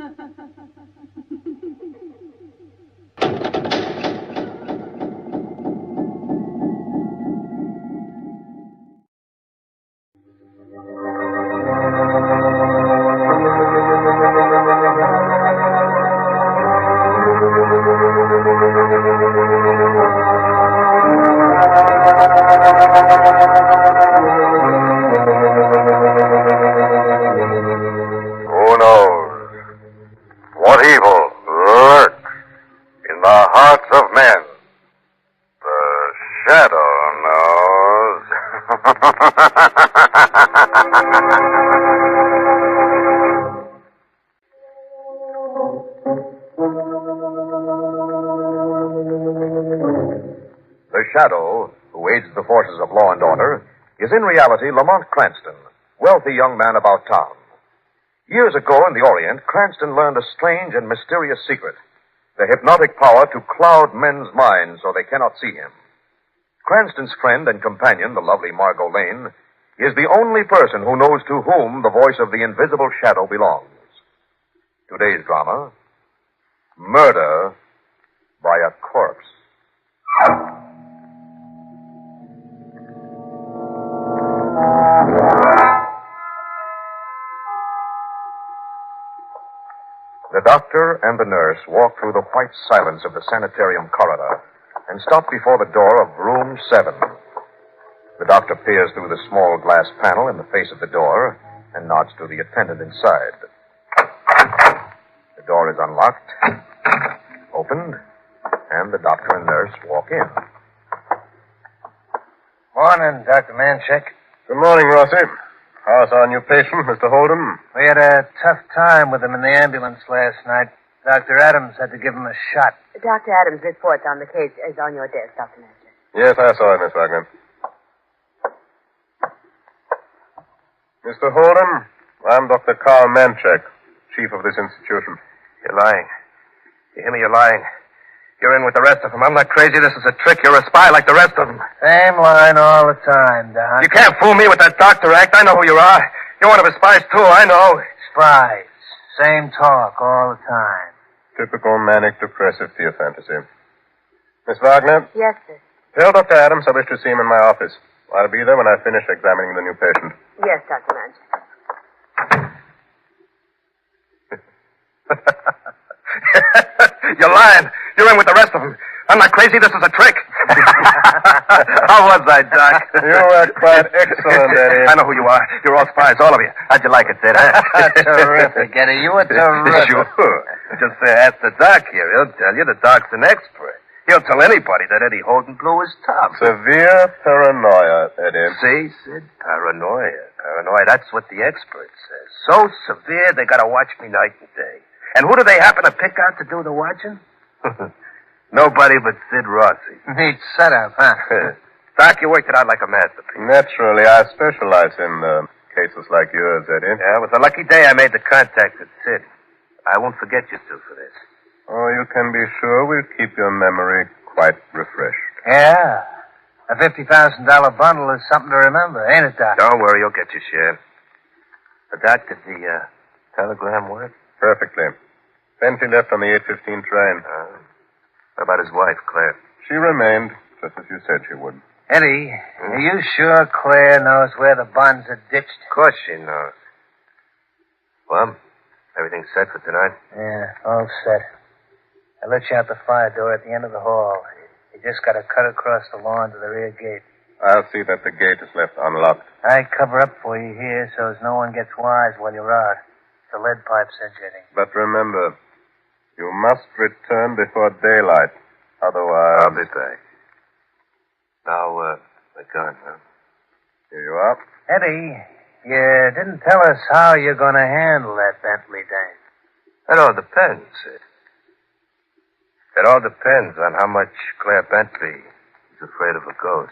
Who knows what evil lurks in the hearts of men? The shadow knows. The Shadow, who aids the forces of law and order, is in reality Lamont Cranston, wealthy young man about town. Years ago in the Orient, Cranston learned a strange and mysterious secret, the hypnotic power to cloud men's minds so they cannot see him. Cranston's friend and companion, the lovely Margot Lane, is the only person who knows to whom the voice of the invisible shadow belongs. Today's drama, Murder by a Corpse. The doctor and the nurse walk through the white silence of the sanitarium corridor and stop before the door of room 7. The doctor peers through the small glass panel in the face of the door and nods to the attendant inside. The door is unlocked, opened, and the doctor and nurse walk in. Morning, Dr. Manchek. Good morning, Rossi. How's our new patient, Mr. Holden? We had a tough time with him in the ambulance last night. Dr. Adams had to give him a shot. Dr. Adams' report on the case is on your desk, Dr. Manchek. Yes, I saw it, Miss Wagner. Mr. Holden, I'm Dr. Carl Manchek, chief of this institution. You're lying. You hear me? You're lying. You're in with the rest of them. I'm not crazy. This is a trick. You're a spy like the rest of them. Same line all the time, Doc. You can't fool me with that doctor act. I know who you are. You're one of his spies, too. I know. Spies. Same talk all the time. Typical manic-depressive fear fantasy. Miss Wagner? Yes, sir. Tell Dr. Adams I wish to see him in my office. I'll be there when I finish examining the new patient. Yes, Dr. Manchek. You're lying. You're in with the rest of them. I'm not crazy. This is a trick. How was I, Doc? You were quite excellent, Eddie. I know who you are. You're all spies, all of you. How'd you like it, Sid? Terrific, Eddie. You were terrific. Sure. Just ask the doc here. He'll tell you. The doc's an expert. He'll tell anybody that Eddie Holden blew his top. Severe paranoia, Eddie. See, Sid? Paranoia. Paranoia. That's what the expert says. So severe, they gotta watch me night and day. And who do they happen to pick out to do the watching? Nobody but Sid Rossi. Neat setup, huh? Doc, you worked it out like a masterpiece. Naturally, I specialize in cases like yours, Eddie. Yeah, it was a lucky day I made the contact with Sid. I won't forget you two for this. Oh, you can be sure we'll keep your memory quite refreshed. Yeah. A $50,000 bundle is something to remember, ain't it, Doc? Don't worry, you'll get your share. Doc, did the telegram work? Perfectly. Bentley left on the 8:15 train. What about his wife, Claire? She remained, just as you said she would. Eddie, are you sure Claire knows where the bonds are ditched? Of course she knows. Well, everything's set for tonight? Yeah, all set. I let you out the fire door at the end of the hall. You just got to cut across the lawn to the rear gate. I'll see that the gate is left unlocked. I cover up for you here so as no one gets wise while you're out. The lead pipe's jetting. But remember, you must return before daylight. Otherwise... I'll be back. Now, the gun, huh? Here you are. Eddie, you didn't tell us how you're going to handle that Bentley dame. It all depends, Sid. It all depends on how much Claire Bentley is afraid of a ghost.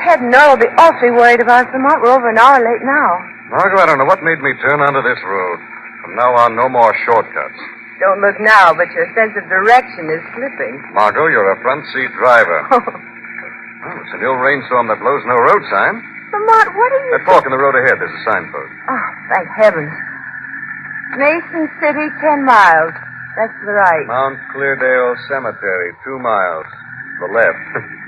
Ted and Earl will be awfully worried about us, Lamont. We're over an hour late now. Margot, I don't know what made me turn onto this road. From now on, no more shortcuts. Don't look now, but your sense of direction is slipping. Margot, you're a front seat driver. Oh, it's a new rainstorm that blows no road sign. Lamont, what are you... That fork in the road ahead, there's a signpost. Oh, thank heavens. Mason City, 10 miles. That's to the right. Mount Cleardale Cemetery, 2 miles. The left.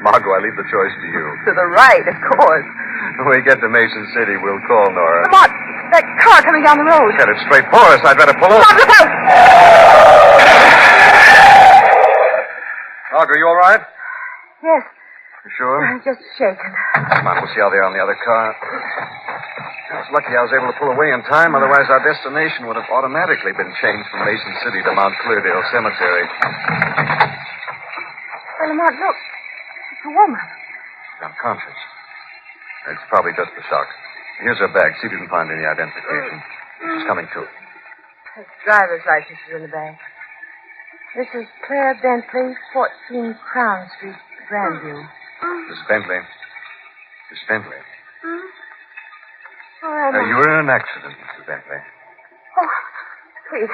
Margot, I leave the choice to you. To the right, of course. When we get to Mason City, we'll call Nora. Lamont, that car coming down the road. Headed straight for us. I'd better pull over. Lamont, look out! Margot, you all right? Yes, You sure? I'm just shaken. Come on, we'll see how they are on the other car. I was lucky I was able to pull away in time, otherwise our destination would have automatically been changed from Mason City to Mount Cleardale Cemetery. Well, Lamont, look. It's a woman. She's unconscious. It's probably just the shock. Here's her bag. See if you can find any identification. She's coming to. Her driver's license is in the bag. This is Claire Bentley, 14 Crown Street, Grandview. Miss Bentley. Miss Bentley. Oh, You were in an accident, Mrs. Bentley. Oh, please.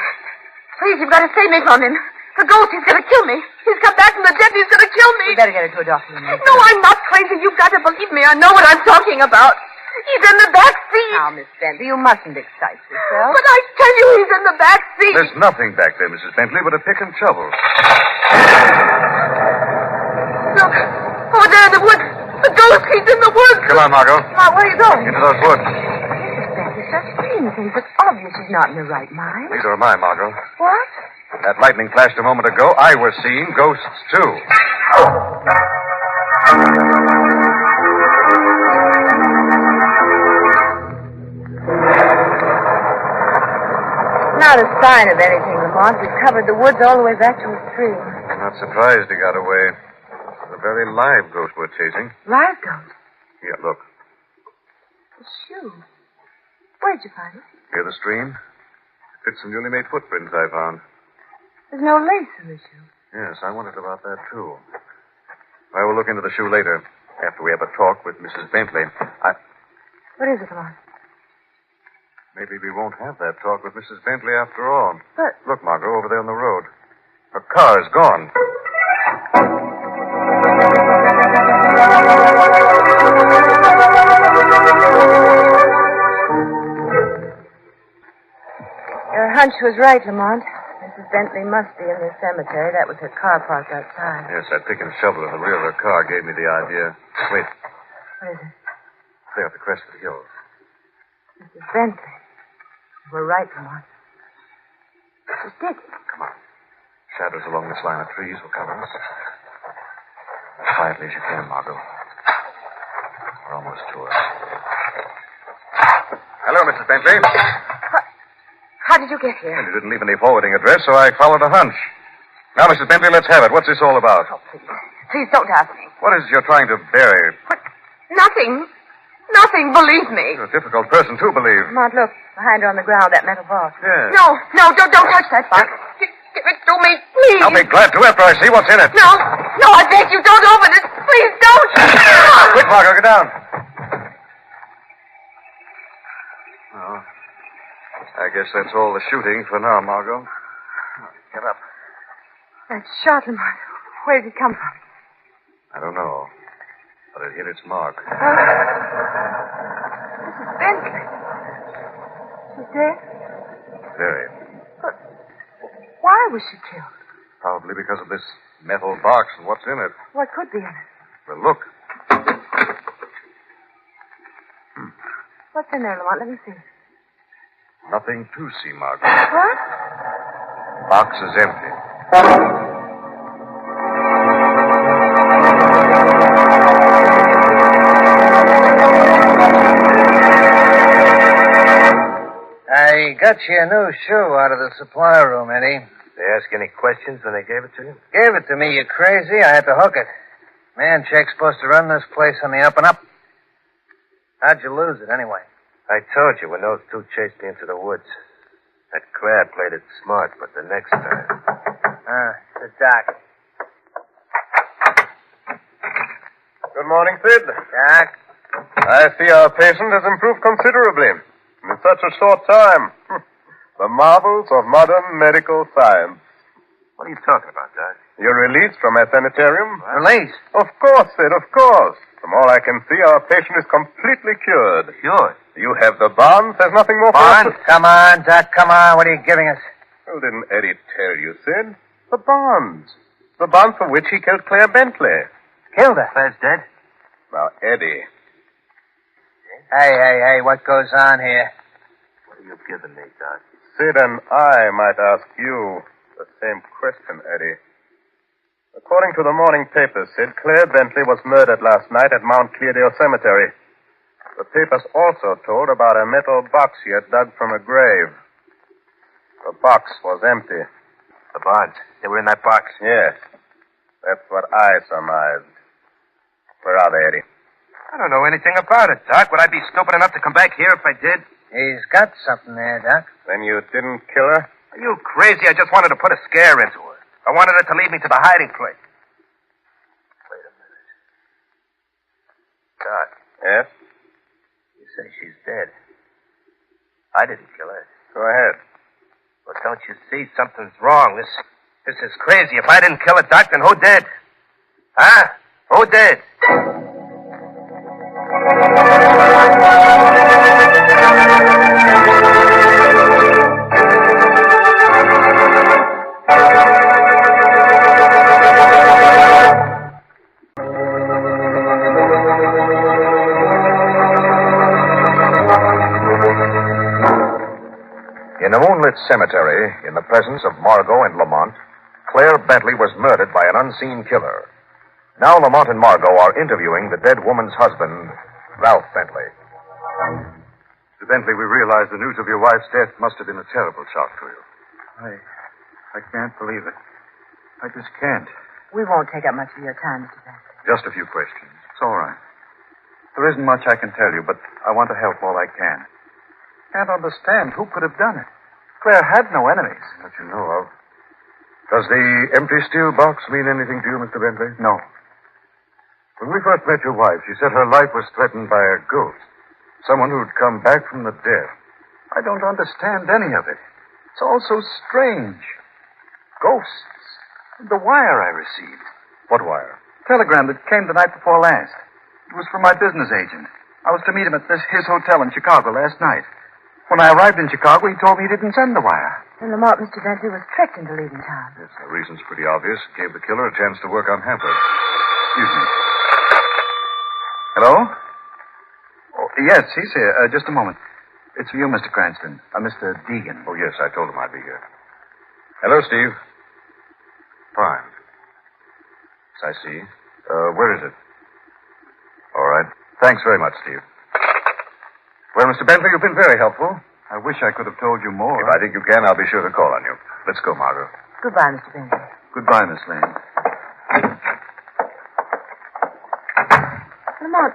Please, you've got to save me from him. The ghost, he's going to kill me. He's come back from the dead, he's going to kill me. We better get her to a doctor. No, I'm not crazy. You've got to believe me. I know what I'm talking about. He's in the back seat. Now, Miss Bentley, you mustn't excite yourself. But I tell you, he's in the back seat. There's nothing back there, Mrs. Bentley, but a pick and shovel. Look, over there in the woods. The ghost, he's in the woods. Come on, Margot. Now, where are you going? Into those woods. Miss Bentley, such green things. It's obvious she's not in her right mind. Neither am I, Margot. What? That lightning flashed a moment ago. I was seeing ghosts, too. Not a sign of anything, Lamont. We've covered the woods all the way back to the stream. I'm not surprised he got away. It's a very live ghost we're chasing. Live ghost? Here, look. A shoe. Where'd you find it? Near the stream. It fits some newly made footprints I found. There's no lace in the shoe. Yes, I wondered about that, too. I will look into the shoe later, after we have a talk with Mrs. Bentley. What is it, Lamont? Maybe we won't have that talk with Mrs. Bentley after all. But... Look, Margot, over there on the road. Her car is gone. Your hunch was right, Lamont. Mrs. Bentley must be in the cemetery. That was her car parked outside. Yes, that pick and shovel in the rear of her car gave me the idea. Wait, What is it? there at the crest of the hill. Mrs. Bentley. We're right, Lamont. She's dead. Come on. Shadows along this line of trees will cover us. As quietly as you can, Margot. We're almost to her. Hello, Mrs. Bentley. How did you get here? Well, you didn't leave any forwarding address, so I followed a hunch. Now, Mrs. Bentley, let's have it. What's this all about? Oh, please. Please don't ask me. What is it you're trying to bury? What? Nothing. Nothing, believe me. You're a difficult person to believe. Lamont, look. Behind her on the ground, that metal box. Yes. No, don't touch that box. Give it to me, please. I'll be glad to after I see what's in it. No, I beg you, don't open it. Please don't. Quick, Margot, get down. Oh, I guess that's all the shooting for now, Margot. Get up. That shot, Lamont. Where did it come from? I don't know, but it hit its mark. Mrs. Bentley. She's dead? Very. Why was she killed? Probably because of this metal box and what's in it. What could be in it? Well, look. What's in there, Lamont? Let me see. Nothing to see, Margot. What? Box is empty. I got you a new shoe out of the supply room, Eddie. They ask any questions when they gave it to you? Gave it to me, you crazy. I had to hook it. Man check's supposed to run this place on the up and up. How'd you lose it, anyway? I told you when those two chased me into the woods. That crab played it smart, but the next time... The doc. Good morning, Sid. Doc? I see our patient has improved considerably in such a short time. The marvels of modern medical science. What are you talking about, Doc? You're released from our sanitarium? Released? Of course, Sid, of course. From all I can see, our patient is completely cured. Cured? You have the bonds. There's nothing more for us Bonds? Come on, Doc, come on. What are you giving us? Well, didn't Eddie tell you, Sid? The bonds. The bonds for which he killed Claire Bentley. Killed her. Claire's dead? Now, Eddie. Hey, what goes on here? What are you giving me, Doc? Sid and I might ask you the same question, Eddie. According to the morning papers, Sid, Claire Bentley was murdered last night at Mount Cleardale Cemetery. The papers also told about a metal box she had dug from a grave. The box was empty. The bonds. They were in that box. Yes. That's what I surmised. Where are they, Eddie? I don't know anything about it, Doc. Would I be stupid enough to come back here if I did? He's got something there, Doc. Then you didn't kill her? Are you crazy? I just wanted to put a scare into her. I wanted her to lead me to the hiding place. Wait a minute. Doc. Yes? You say she's dead. I didn't kill her. Go ahead. But don't you see? Something's wrong. This is crazy. If I didn't kill her, Doc, then who did? Huh? Who did? In a moonlit cemetery, in the presence of Margot and Lamont, Claire Bentley was murdered by an unseen killer. Now Lamont and Margot are interviewing the dead woman's husband, Ralph Bentley. Mr. Bentley, we realize the news of your wife's death must have been a terrible shock to you. I can't believe it. I just can't. We won't take up much of your time, Mr. Bentley. Just a few questions. It's all right. There isn't much I can tell you, but I want to help all I can. Can't understand who could have done it. Claire had no enemies. That you know of. Does the empty steel box mean anything to you, Mr. Bentley? No. When we first met your wife, she said her life was threatened by a ghost. Someone who'd come back from the dead. I don't understand any of it. It's all so strange. Ghosts. The wire I received. What wire? Telegram that came the night before last. It was from my business agent. I was to meet him at his hotel in Chicago last night. When I arrived in Chicago, he told me he didn't send the wire. And Lamont, Mr. Bentley, was tricked into leaving town. Yes, the reason's pretty obvious. Gave the killer a chance to work unhampered. Excuse me. Hello? Oh, yes, he's here. Just a moment. It's for you, Mr. Cranston. Mr. Deegan. Oh, yes, I told him I'd be here. Hello, Steve. Fine. Yes, I see. Where is it? All right. Thanks very much, Steve. Well, Mr. Bentley, you've been very helpful. I wish I could have told you more. If I think you can, I'll be sure to call on you. Let's go, Margot. Goodbye, Mr. Bentley. Goodbye, Miss Lane. Lamont,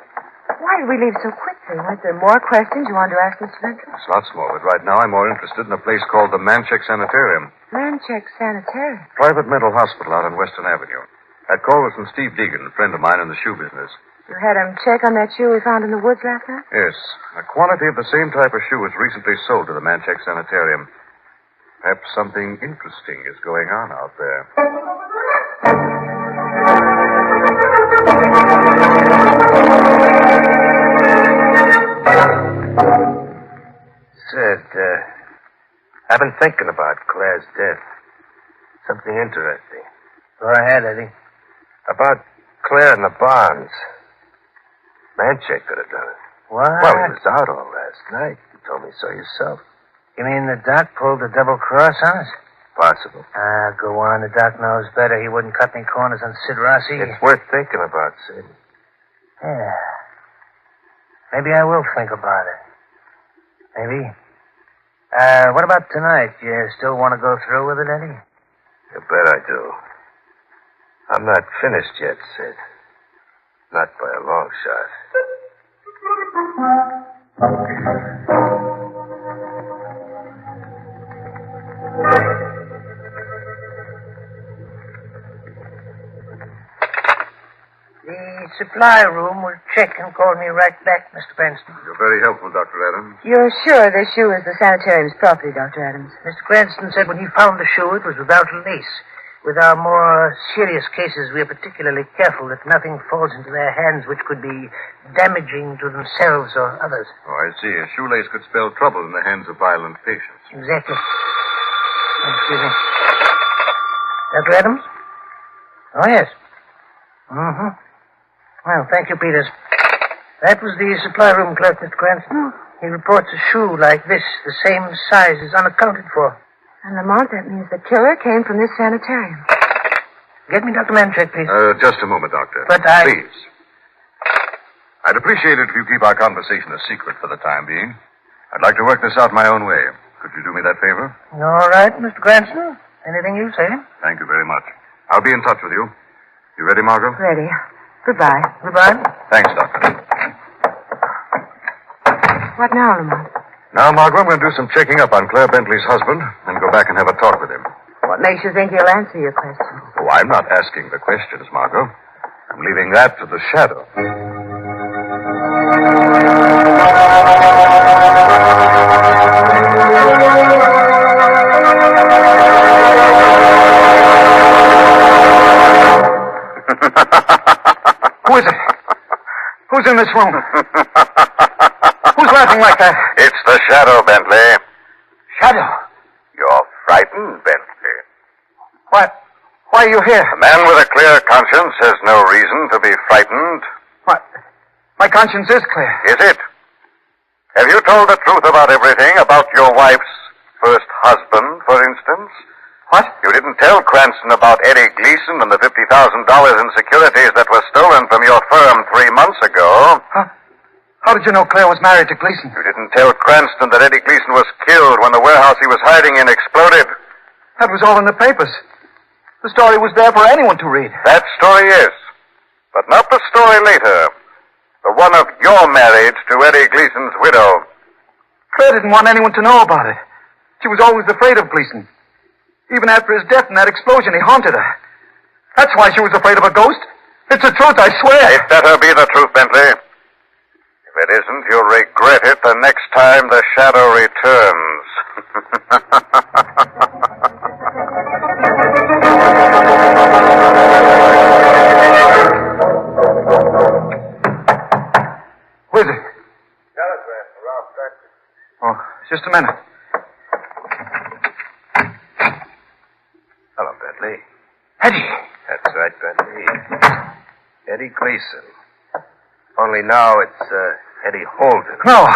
why did we leave so quickly? Weren't there more questions you wanted to ask Mr. Bentley? There's lots more, but right now I'm more interested in a place called the Manchek Sanitarium. Manchek Sanitarium. Private mental hospital out on Western Avenue. That call was from Steve Deegan, a friend of mine in the shoe business. You had him check on that shoe we found in the woods last night? Yes. A quantity of the same type of shoe was recently sold to the Manchek Sanitarium. Perhaps something interesting is going on out there. Sid, I've been thinking about Claire's death. Something interesting. Go ahead, Eddie. About Claire and the bonds. Manchek could have done it. What? Well, he was out all last night. You told me so yourself. You mean the doc pulled a double cross on us? Possible. Go on. The doc knows better. He wouldn't cut any corners on Sid Rossi. It's worth thinking about, Sid. Yeah. Maybe I will think about it. Maybe. What about tonight? You still want to go through with it, Eddie? You bet I do. I'm not finished yet, Sid. Not by a long shot. The supply room will check and call me right back, Mr. Cranston. You're very helpful, Dr. Adams. You're sure the shoe is the sanitarium's property, Dr. Adams? Mr. Cranston said when he found the shoe, it was without a lace. With our more serious cases, we are particularly careful that nothing falls into their hands which could be damaging to themselves or others. Oh, I see. A shoelace could spell trouble in the hands of violent patients. Exactly. Excuse me. Dr. Adams? Oh, yes. Mm-hmm. Well, thank you, Peters. That was the supply room clerk, Mr. Cranston. He reports a shoe like this, the same size, is unaccounted for. And Lamont, that means the killer came from this sanitarium. Get me Dr. Manchek, please. Just a moment, Doctor. But Please. I'd appreciate it if you keep our conversation a secret for the time being. I'd like to work this out my own way. Could you do me that favor? All right, Mr. Cranston. Anything you say. Thank you very much. I'll be in touch with you. You ready, Margot? Ready. Goodbye. Goodbye. Thanks, Doctor. What now, Lamont? Now, Margot, I'm going to do some checking up on Claire Bentley's husband and go back and have a talk with him. What makes you think he'll answer your questions? Oh, I'm not asking the questions, Margot. I'm leaving that to the shadow. Who is it? Who's in this room? Who's laughing like that? It's the Shadow, Bentley. Shadow. You're frightened, Bentley. Why are you here? A man with a clear conscience has no reason to be frightened. My conscience is clear. Is it? Have you told the truth about everything? About your wife's first husband, for instance? What? You didn't tell Cranston about Eddie Gleason and the $50,000 in securities that were stolen from your firm 3 months ago. How did you know Claire was married to Gleason? You didn't tell Cranston that Eddie Gleason was killed when the warehouse he was hiding in exploded. That was all in the papers. The story was there for anyone to read. That story is. But not the story later. The one of your marriage to Eddie Gleason's widow. Claire didn't want anyone to know about it. She was always afraid of Gleason. Even after his death in that explosion, he haunted her. That's why she was afraid of a ghost. It's the truth, I swear. It better be the truth, Bentley. If it isn't, you'll regret it the next time the shadow returns. Who is it? Telegram for Ralph Cranston. Oh, just a minute. Hello, Bentley. Eddie. That's right, Bentley. Eddie Gleason. Only now it's Eddie Holden. No,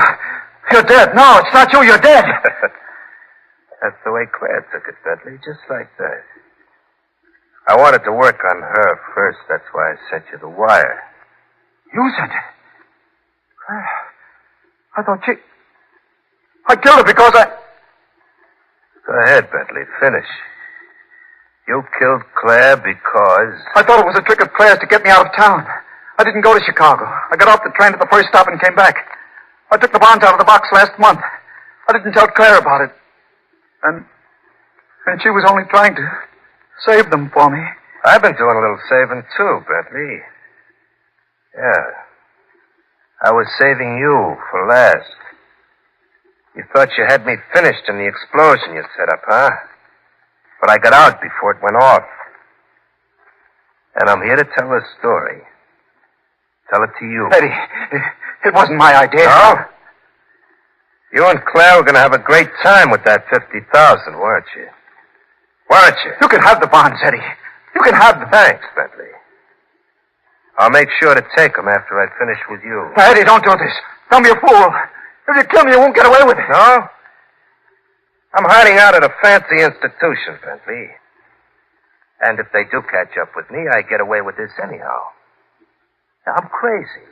you're dead. No, it's not you. You're dead. That's the way Claire took it, Bentley, just like that. I wanted to work on her first. That's why I sent you the wire. You sent it? Claire. I thought I killed her because I... Go ahead, Bentley. Finish. You killed Claire because... I thought it was a trick of Claire's to get me out of town. I didn't go to Chicago. I got off the train at the first stop and came back. I took the bonds out of the box last month. I didn't tell Claire about it. And she was only trying to save them for me. I've been doing a little saving, too, Bentley. Yeah. I was saving you for last. You thought you had me finished in the explosion you set up, huh? But I got out before it went off. And I'm here to tell a story. Tell it to you. Eddie, it wasn't my idea. No? You and Claire were going to have a great time with that $50,000, weren't you? Weren't you? You can have the bonds, Eddie. You can have them. Thanks, Bentley. I'll make sure to take them after I finish with you. Now, Eddie, don't do this. Don't be a fool. If you kill me, you won't get away with it. No? I'm hiding out at a fancy institution, Bentley. And if they do catch up with me, I get away with this anyhow. Now, I'm crazy.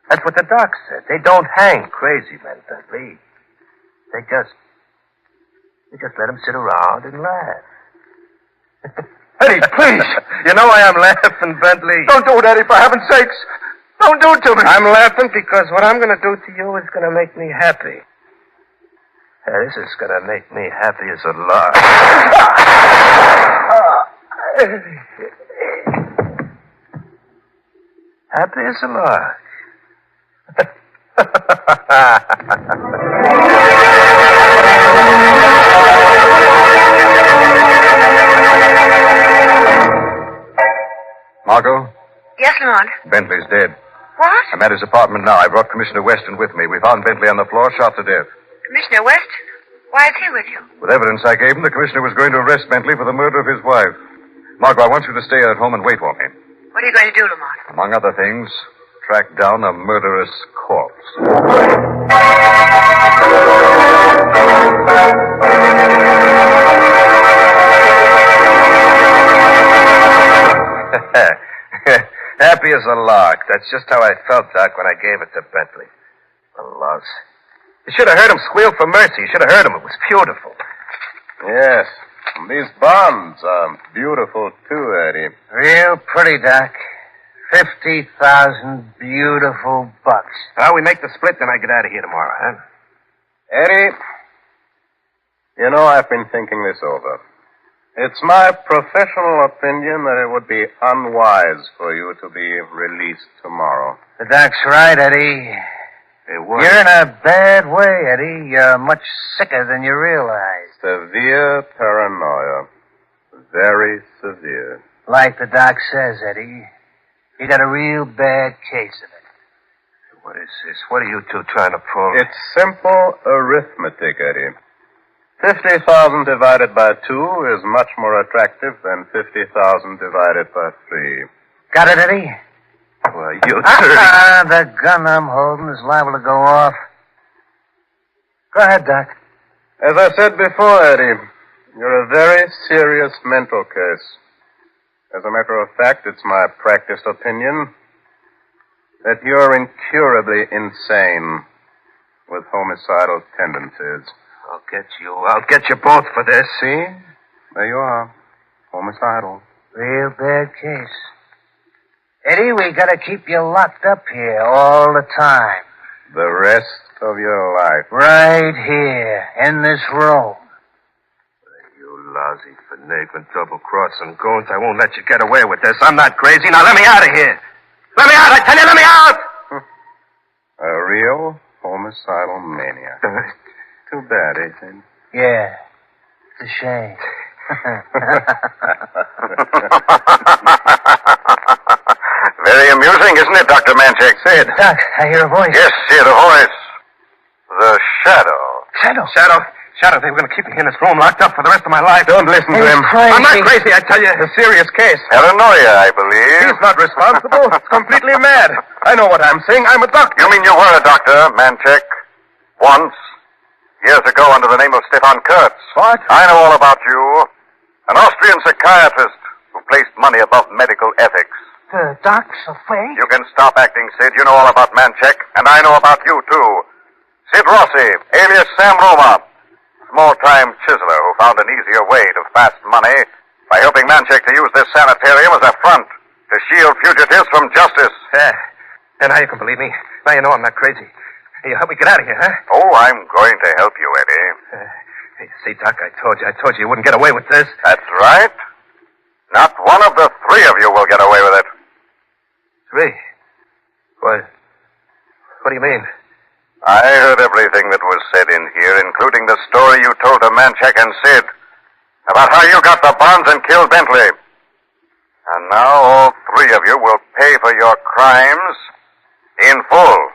That's what the doc said. They don't hang crazy men, Bentley. They just let them sit around and laugh. Eddie, please. You know why I'm laughing, Bentley? Don't do it, Eddie, for heaven's sakes. Don't do it to me. I'm laughing because what I'm going to do to you is going to make me happy. This is going to make me happy as a lark. Happy as a lark. Margot, Yes, Lamont. Bentley's dead. What? I'm at his apartment now. I brought Commissioner Weston with me. We found Bentley on the floor, shot to death. Commissioner West? Why is he with you? With evidence I gave him, the commissioner was going to arrest Bentley for the murder of his wife. Margot, I want you to stay at home and wait for me. What are you going to do, Lamont? Among other things, track down a murderous corpse. Happy as a lark. That's just how I felt, Doc, when I gave it to Bentley. The louse. You should have heard him squeal for mercy. You should have heard him. It was beautiful. Yes. And these bonds are beautiful, too, Eddie. Real pretty, Doc. 50,000 beautiful bucks. Well, we make the split, then I get out of here tomorrow, huh? Eddie, you know, I've been thinking this over. It's my professional opinion that it would be unwise for you to be released tomorrow. The Doc's right, Eddie. It was. You're in a bad way, Eddie. You're much sicker than you realize. Severe paranoia. Very severe. Like the Doc says, Eddie. You got a real bad case of it. What is this? What are you two trying to pull? It's simple arithmetic, Eddie. 50,000 divided by 2 is much more attractive than 50,000 divided by 3. Got it, Eddie? Well, you dirty... The gun I'm holding is liable to go off. Go ahead, Doc. As I said before, Eddie, you're a very serious mental case. As a matter of fact, it's my practiced opinion that you're incurably insane with homicidal tendencies. I'll get you both for this. See? There you are. Homicidal. Real bad case. Eddie, we gotta keep you locked up here all the time. The rest of your life. Right here, in this room. You lousy, finagling, double-crossing goons. I won't let you get away with this. I'm not crazy. Now let me out of here. Let me out, I tell you, let me out! A real homicidal maniac. Too bad, eh, Sid? Yeah. It's a shame. Very amusing, isn't it, Dr. Manchek? Sid. Doc, I hear a voice. Yes, hear the voice. The Shadow. Shadow, they were going to keep me in this room locked up for the rest of my life. Don't listen to him. Crazy. I'm not crazy, I tell you. It's a serious case. Paranoia, I believe. He's not responsible. It's completely mad. I know what I'm saying. I'm a doctor. You mean you were a doctor, Manchek? Once? Years ago under the name of Stefan Kurtz. What? I know all about you. An Austrian psychiatrist who placed money above medical ethics. The Doc's afraid? You can stop acting, Sid. You know all about Manchek, and I know about you, too. Sid Rossi, alias Sam Roma. Small-time chiseler who found an easier way to fast money by helping Manchek to use this sanitarium as a front to shield fugitives from justice. And now you can believe me. Now you know I'm not crazy. Hey, help me get out of here, huh? Oh, I'm going to help you, Eddie. Hey, see, Doc, I told you wouldn't get away with this. That's right. Not one of the three of you will get away with it. Three? What do you mean? I heard everything that was said in here, including the story you told to Manchek and Sid about how you got the bonds and killed Bentley. And now all three of you will pay for your crimes in full.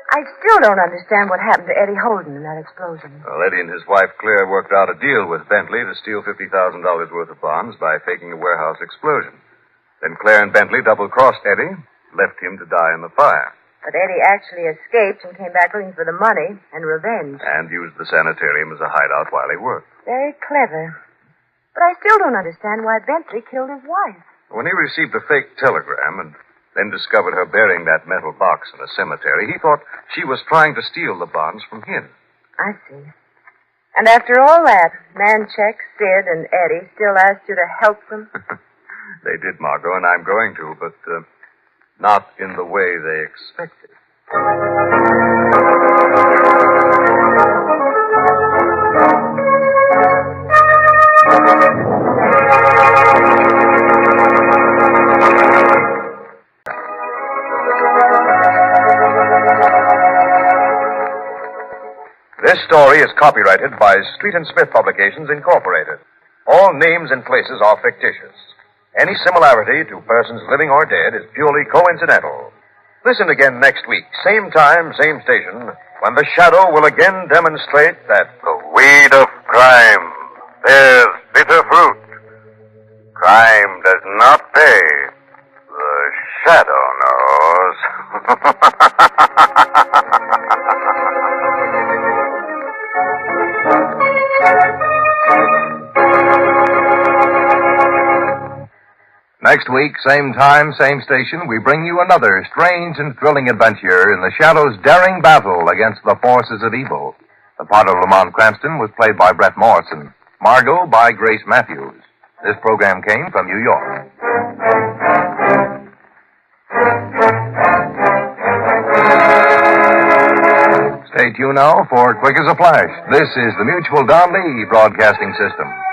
I still don't understand what happened to Eddie Holden in that explosion. Well, Eddie and his wife Claire worked out a deal with Bentley to steal $50,000 worth of bonds by faking a warehouse explosion. Then Claire and Bentley double-crossed Eddie, left him to die in the fire. But Eddie actually escaped and came back looking for the money and revenge. And used the sanitarium as a hideout while he worked. Very clever. But I still don't understand why Bentley killed his wife. When he received a fake telegram and then discovered her burying that metal box in a cemetery, he thought she was trying to steal the bonds from him. I see. And after all that, Manchek, Sid, and Eddie still asked you to help them? They did, Margot, and I'm going to, but not in the way they expected. This story is copyrighted by Street and Smith Publications, Incorporated. All names and places are fictitious. Any similarity to persons living or dead is purely coincidental. Listen again next week, same time, same station, when the shadow will again demonstrate that the weed of crime bears bitter fruit. Crime does not pay. The shadow knows. Next week, same time, same station, we bring you another strange and thrilling adventure in the Shadow's daring battle against the forces of evil. The part of Lamont Cranston was played by Brett Morrison. Margot by Grace Matthews. This program came from New York. Stay tuned now for Quick as a Flash. This is the Mutual Don Lee Broadcasting System.